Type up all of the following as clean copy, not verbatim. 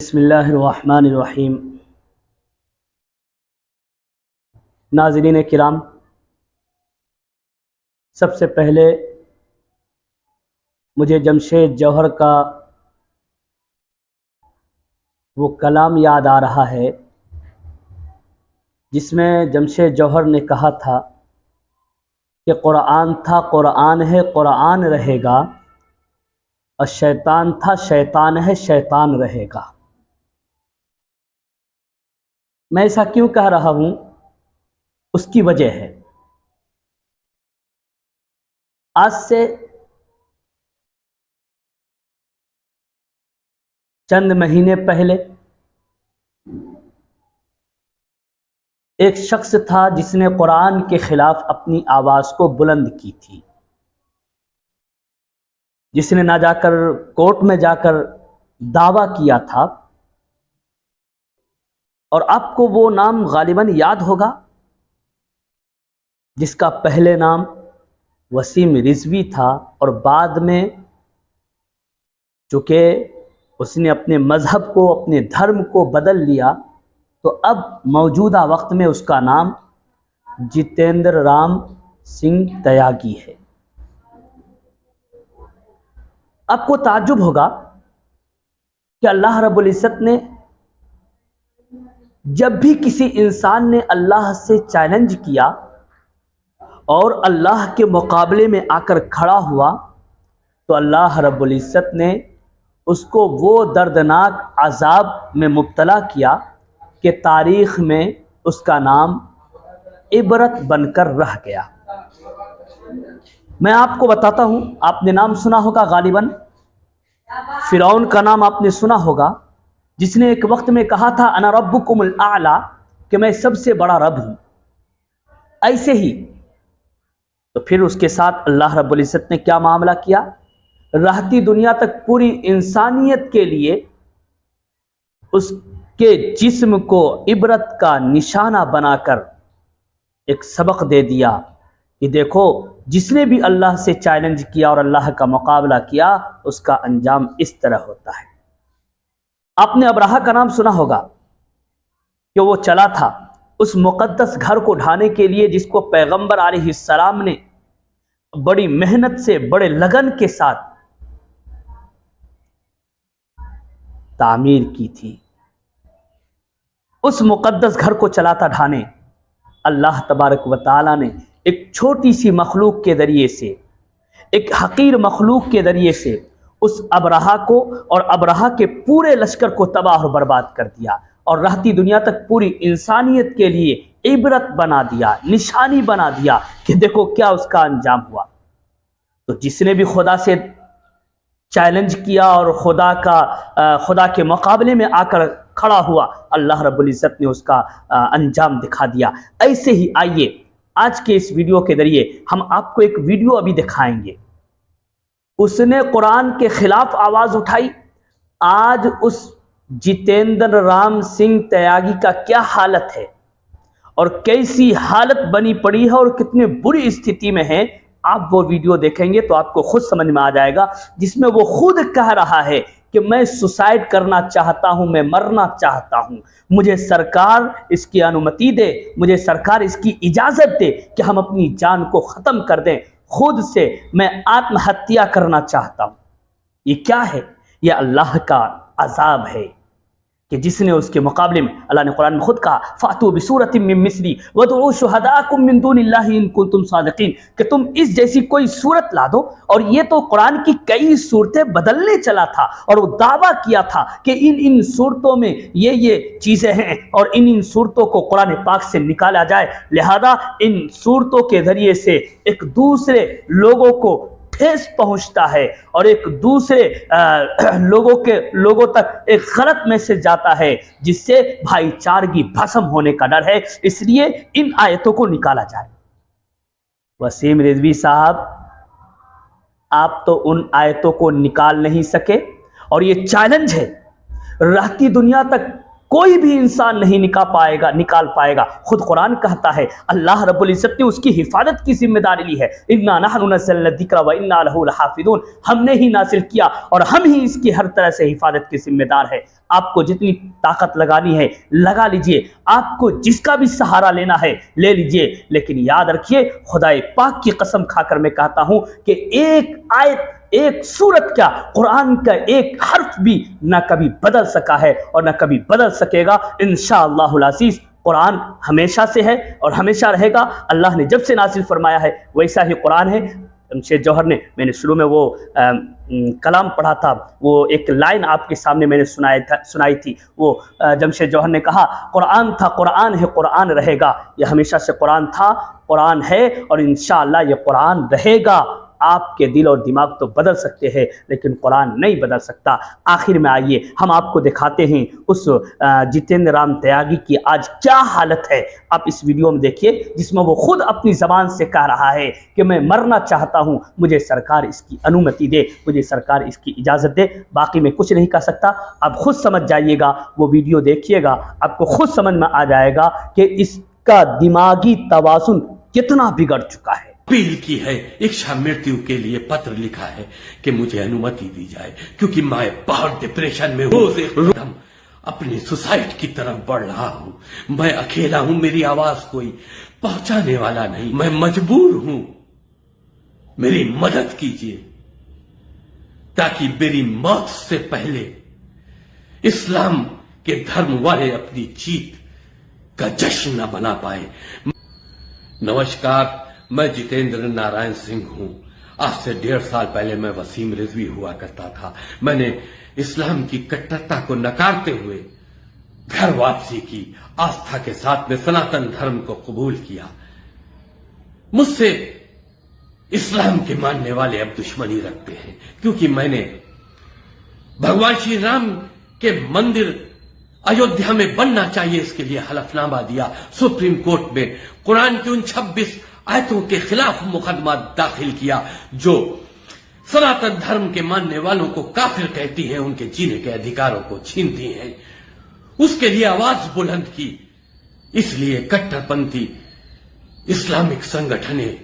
बिस्मिल्लाहिर्रहमानिर्रहीम। नाज़रीन किराम, सबसे पहले मुझे जमशेद जौहर का वो कलाम याद आ रहा है जिसमें जमशेद जौहर ने कहा था कि कुरान था, कुरान है, कुरान रहेगा, और शैतान था, शैतान है, शैतान रहेगा। मैं ऐसा क्यों कह रहा हूँ, उसकी वजह है, आज से चंद महीने पहले एक शख्स था जिसने कुरान के खिलाफ अपनी आवाज़ को बुलंद की थी, जिसने ना जाकर कोर्ट में जाकर दावा किया था। और आपको वो नाम गालिबन याद होगा, जिसका पहले नाम वसीम रिजवी था और बाद में चूँकि उसने अपने मज़हब को, अपने धर्म को बदल लिया, तो अब मौजूदा वक्त में उसका नाम जितेंद्र राम सिंह त्यागी है। आपको ताज्जुब होगा कि अल्लाह रब्बुल इज़्ज़त ने जब भी किसी इंसान ने अल्लाह से चैलेंज किया और अल्लाह के मुकाबले में आकर खड़ा हुआ, तो अल्लाह रब्बुल इज़्ज़त ने उसको वो दर्दनाक अज़ाब में मुब्तला किया कि तारीख़ में उसका नाम इबरत बनकर रह गया। मैं आपको बताता हूँ, आपने नाम सुना होगा गालिबन, फ़िरौन का नाम आपने सुना होगा, जिसने एक वक्त में कहा था अना रब्बुकुमुल आला, कि मैं सबसे बड़ा रब हूँ। ऐसे ही तो फिर उसके साथ अल्लाह रब्बुल इज़्ज़त ने क्या मामला किया, रहती दुनिया तक पूरी इंसानियत के लिए उसके जिस्म को इबरत का निशाना बनाकर एक सबक दे दिया कि देखो, जिसने भी अल्लाह से चैलेंज किया और अल्लाह का मुकाबला किया, उसका अंजाम इस तरह होता है। आपने अब्राहा का नाम सुना होगा कि वो चला था उस मुक़द्दस घर को ढाने के लिए, जिसको पैगंबर अलैहिस्सलाम ने बड़ी मेहनत से, बड़े लगन के साथ तामीर की थी। उस मुक़द्दस घर को चला था ढाने, अल्लाह तबारक व तआला ने एक छोटी सी मखलूक के ज़रिए से, एक हकीर मखलूक के ज़रिए से उस अब्राहा को और अब्राहा के पूरे लश्कर को तबाह और बर्बाद कर दिया और रहती दुनिया तक पूरी इंसानियत के लिए इबरत बना दिया, निशानी बना दिया कि देखो क्या उसका अंजाम हुआ। तो जिसने भी खुदा से चैलेंज किया और खुदा के मुकाबले में आकर खड़ा हुआ, अल्लाह रब्बुल इज़्ज़त ने उसका अंजाम दिखा दिया। ऐसे ही आइए आज के इस वीडियो के ज़रिए हम आपको एक वीडियो अभी दिखाएंगे। उसने कुरान के खिलाफ आवाज़ उठाई। आज उस जितेंद्र राम सिंह त्यागी का क्या हालत है और कैसी हालत बनी पड़ी है और कितनी बुरी स्थिति में है, आप वो वीडियो देखेंगे तो आपको खुद समझ में आ जाएगा, जिसमें वो खुद कह रहा है कि मैं सुसाइड करना चाहता हूं, मैं मरना चाहता हूं, मुझे सरकार इसकी अनुमति दे, मुझे सरकार इसकी इजाज़त दे कि हम अपनी जान को ख़त्म कर दें, खुद से मैं आत्महत्या करना चाहता हूं। ये क्या है? यह अल्लाह का अज़ाब है कि जिसने उसके मुकाबले में, अल्लाह ने कुरान में खुद कहा फ़ातू बिसूरतिम मिन मिस्ली वदऊ शुहदाकुम मिन दुनिल्लाहि इन कुंतुम सादिकीन, कि तुम इस जैसी कोई सूरत ला दो। और ये तो कुरान की कई सूरतें बदलने चला था और वो दावा किया था कि इन सूरतों में ये चीज़ें हैं और इन सूरतों को कुरान पाक से निकाला जाए, लिहाजा इन सूरतों के ज़रिए से एक दूसरे लोगों को ठेस पहुंचता है और एक दूसरे लोगों तक एक गलत मैसेज जाता है, जिससे भाईचारगी भस्म होने का डर है। इसलिए इन आयतों को निकाला जाए। वसीम रिजवी साहब, आप तो उन आयतों को निकाल नहीं सके और ये चैलेंज है, रहती दुनिया तक कोई भी इंसान नहीं निकाल पाएगा। खुद कुरान कहता है, अल्लाह रब्बुल इज्जत ने उसकी हिफाजत की जिम्मेदारी ली है। इन्ना नहनु नज़्ज़लना ज़िक्र व इन्ना लहू लहाफ़िज़ून, हमने ही नाज़िल किया और हम ही इसकी हर तरह से हिफाजत के जिम्मेदार है। आपको जितनी ताकत लगानी है लगा लीजिए, आपको जिसका भी सहारा लेना है ले लीजिए, लेकिन याद रखिए, खुदाए पाक की कसम खाकर मैं कहता हूं कि एक आयत, एक सूरत क्या, कुरान का एक हर्फ भी ना कभी बदल सका है और ना कभी बदल सकेगा। इंशाअल्लाहुल अज़ीज़ कुरान हमेशा से है और हमेशा रहेगा। अल्लाह ने जब से नाज़िल फरमाया है वैसा ही कुरान है। जमशेद जौहर ने, मैंने शुरू में वो कलाम पढ़ा था, वो एक लाइन आपके सामने मैंने सुनाई थी। वो जमशेद जौहर ने कहा, कुरान था, कुरान है, कुरान रहेगा। ये हमेशा से कुरान था, कुरान है और इंशाअल्लाह ये कुरान रहेगा। आपके दिल और दिमाग तो बदल सकते हैं लेकिन कुरान नहीं बदल सकता। आखिर में आइए हम आपको दिखाते हैं उस जितेंद्र राम त्यागी की आज क्या हालत है। आप इस वीडियो में देखिए जिसमें वो खुद अपनी ज़बान से कह रहा है कि मैं मरना चाहता हूं, मुझे सरकार इसकी अनुमति दे, मुझे सरकार इसकी इजाज़त दे। बाकी मैं कुछ नहीं कह सकता, आप खुद समझ जाइएगा, वो वीडियो देखिएगा, आपको खुद समझ में आ जाएगा कि इसका दिमागी तवाज़ुन कितना बिगड़ चुका है। अपील की है, इच्छा मृत्यु के लिए पत्र लिखा है कि मुझे अनुमति दी जाए, क्योंकि मैं बहुत डिप्रेशन में हूँ, अपनी सुसाइड की तरफ बढ़ रहा हूँ। मैं अकेला हूँ, मेरी आवाज कोई पहुंचाने वाला नहीं, मैं मजबूर हूं, मेरी मदद कीजिए ताकि मेरी मौत से पहले इस्लाम के धर्म वाले अपनी जीत का जश्न न बना पाए। नमस्कार, मैं जितेंद्र नारायण सिंह हूं। आज से 1.5 साल पहले मैं वसीम रिजवी हुआ करता था। मैंने इस्लाम की कट्टरता को नकारते हुए घर वापसी की, आस्था के साथ में सनातन धर्म को कबूल किया। मुझसे इस्लाम के मानने वाले अब दुश्मनी रखते हैं, क्योंकि मैंने भगवान श्री राम के मंदिर अयोध्या में बनना चाहिए इसके लिए हलफनामा दिया। सुप्रीम कोर्ट में कुरान की उन 26 आयतों के खिलाफ मुकदमा दाखिल किया जो सनातन धर्म के मानने वालों को काफिर कहती हैं, उनके जीने के अधिकारों को छीनती हैं। उसके लिए आवाज बुलंद की। इसलिए कट्टरपंथी इस्लामिक संगठनें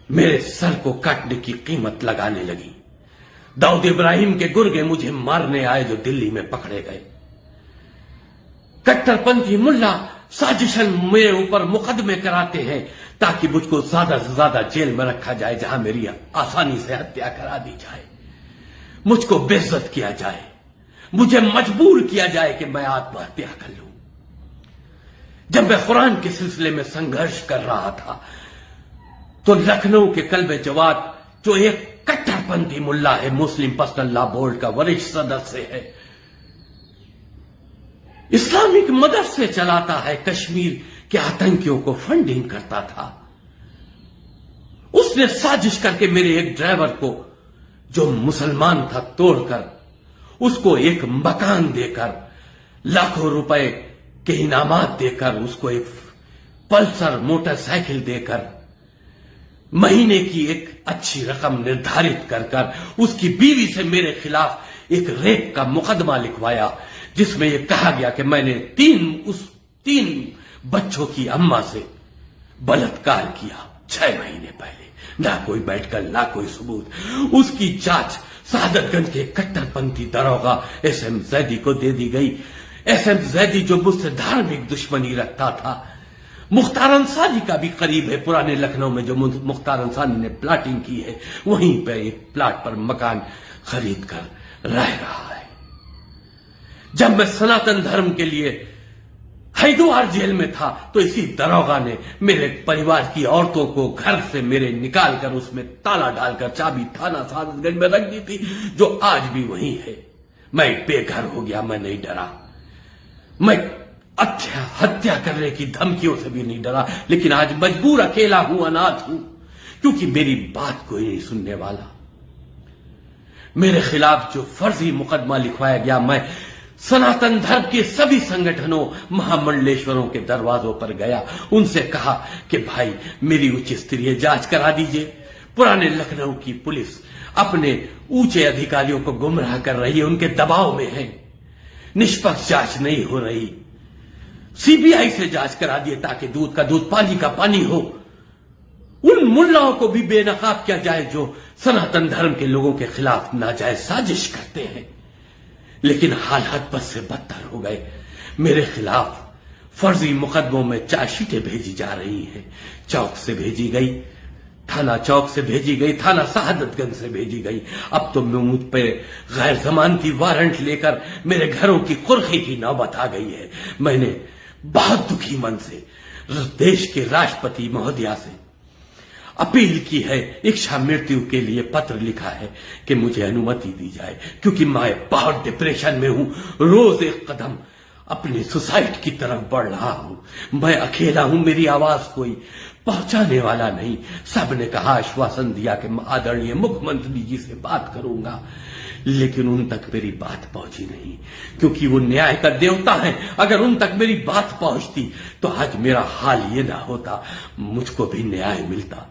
मेरे सर को काटने की कीमत लगाने लगी। दाऊद इब्राहिम के गुर्गे मुझे मारने आए जो दिल्ली में पकड़े गए। कट्टरपंथी मुल्ला साजिशन मेरे ऊपर मुकदमे कराते हैं ताकि मुझको ज्यादा से ज्यादा जेल में रखा जाए, जहां मेरी आसानी से हत्या करा दी जाए, मुझको बेइज्जत किया जाए, मुझे मजबूर किया जाए कि मैं आत्महत्या कर लूं। जब मैं कुरान के सिलसिले में संघर्ष कर रहा था तो लखनऊ के कल्बे जवाद, जो एक कट्टरपंथी मुल्ला है, मुस्लिम पर्सनल लॉ बोर्ड का वरिष्ठ सदस्य है, इस्लामिक मदद से चलाता है, कश्मीर के आतंकियों को फंडिंग करता था। उसने साजिश करके मेरे एक ड्राइवर को, जो मुसलमान था, तोड़कर उसको एक मकान देकर, लाखों रुपए के इनामात देकर, उसको एक पल्सर मोटरसाइकिल देकर, महीने की एक अच्छी रकम निर्धारित कर उसकी बीवी से मेरे खिलाफ एक रेप का मुकदमा लिखवाया, जिसमें यह कहा गया कि मैंने तीन बच्चों की अम्मा से बलात्कार किया 6 महीने पहले। ना कोई मेडिकल, ना कोई सबूत। उसकी जांच शहादतगंज के कट्टरपंथी दरोगा SM जैदी को दे दी गई। SM जैदी जो मुझसे धार्मिक दुश्मनी रखता था, मुख्तार अंसारी का भी करीब है। पुराने लखनऊ में जो मुख्तार अंसारी ने प्लाटिंग की है, वहीं पर एक प्लाट पर मकान खरीद कर रह रहा है। जब मैं सनातन धर्म के लिए हरिद्वार जेल में था तो इसी दरोगा ने मेरे परिवार की औरतों को घर से मेरे निकालकर उसमें ताला डालकर चाबी थाना शहादतगंज में रख दी थी, जो आज भी वहीं है। मैं बेघर हो गया, मैं नहीं डरा, मैं हत्या करने की धमकियों से भी नहीं डरा, लेकिन आज मजबूर, अकेला हूं, अनाथ हूं, क्योंकि मेरी बात कोई नहीं सुनने वाला। मेरे खिलाफ जो फर्जी मुकदमा लिखवाया गया, मैं सनातन धर्म के सभी संगठनों, महामंडलेश्वरों के दरवाजों पर गया, उनसे कहा कि भाई मेरी उच्च स्तरीय जांच करा दीजिए। पुराने लखनऊ की पुलिस अपने ऊंचे अधिकारियों को गुमराह कर रही है, उनके दबाव में है। निष्पक्ष जांच नहीं हो रही। सीबीआई से जांच करा दिए ताकि दूध का दूध पानी का पानी हो। उन मुल्लाओं को भी बेनकाब किया जाए जो सनातन धर्म के लोगों के खिलाफ नाजायज साजिश करते हैं। लेकिन हालात बद से बदतर हो गए। मेरे खिलाफ फर्जी मुकदमों में चार्जशीटें भेजी जा रही हैं। चौक से भेजी गई, थाना चौक से भेजी गई, थाना शहादतगंज से भेजी गई। अब तो मुझ पे गैर जमानती वारंट लेकर मेरे घरों की कुर्की की नौबत आ गई है। मैंने बहुत दुखी मन से देश के राष्ट्रपति महोदया से अपील की है, इच्छा मृत्यु के लिए पत्र लिखा है कि मुझे अनुमति दी जाए, क्योंकि मैं बहुत डिप्रेशन में हूं। रोज एक कदम अपने सुसाइड की तरफ बढ़ रहा हूं। मैं अकेला हूं, मेरी आवाज कोई पहुंचाने वाला नहीं। सबने कहा, आश्वासन दिया कि मैं आदरणीय मुख्यमंत्री जी से बात करूंगा, लेकिन उन तक मेरी बात पहुंची नहीं, क्योंकि वो न्याय का देवता है। अगर उन तक मेरी बात पहुंचती तो आज मेरा हाल ये ना होता, मुझको भी न्याय मिलता।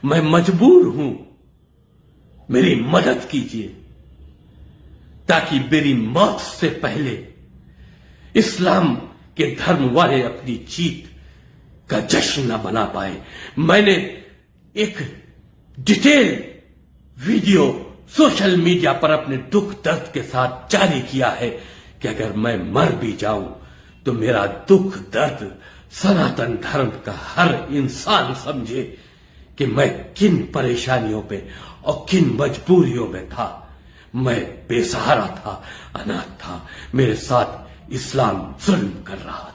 मैं मजबूर हूं, मेरी मदद कीजिए ताकि मेरी मौत से पहले इस्लाम के धर्म वाले अपनी जीत का जश्न न मना पाए। मैंने एक डिटेल वीडियो सोशल मीडिया पर अपने दुख दर्द के साथ जारी किया है कि अगर मैं मर भी जाऊं तो मेरा दुख दर्द सनातन धर्म का हर इंसान समझे कि मैं किन परेशानियों पे और किन मजबूरियों में था। मैं बेसहारा था, अनाथ था, मेरे साथ इस्लाम जुल्म कर रहा था।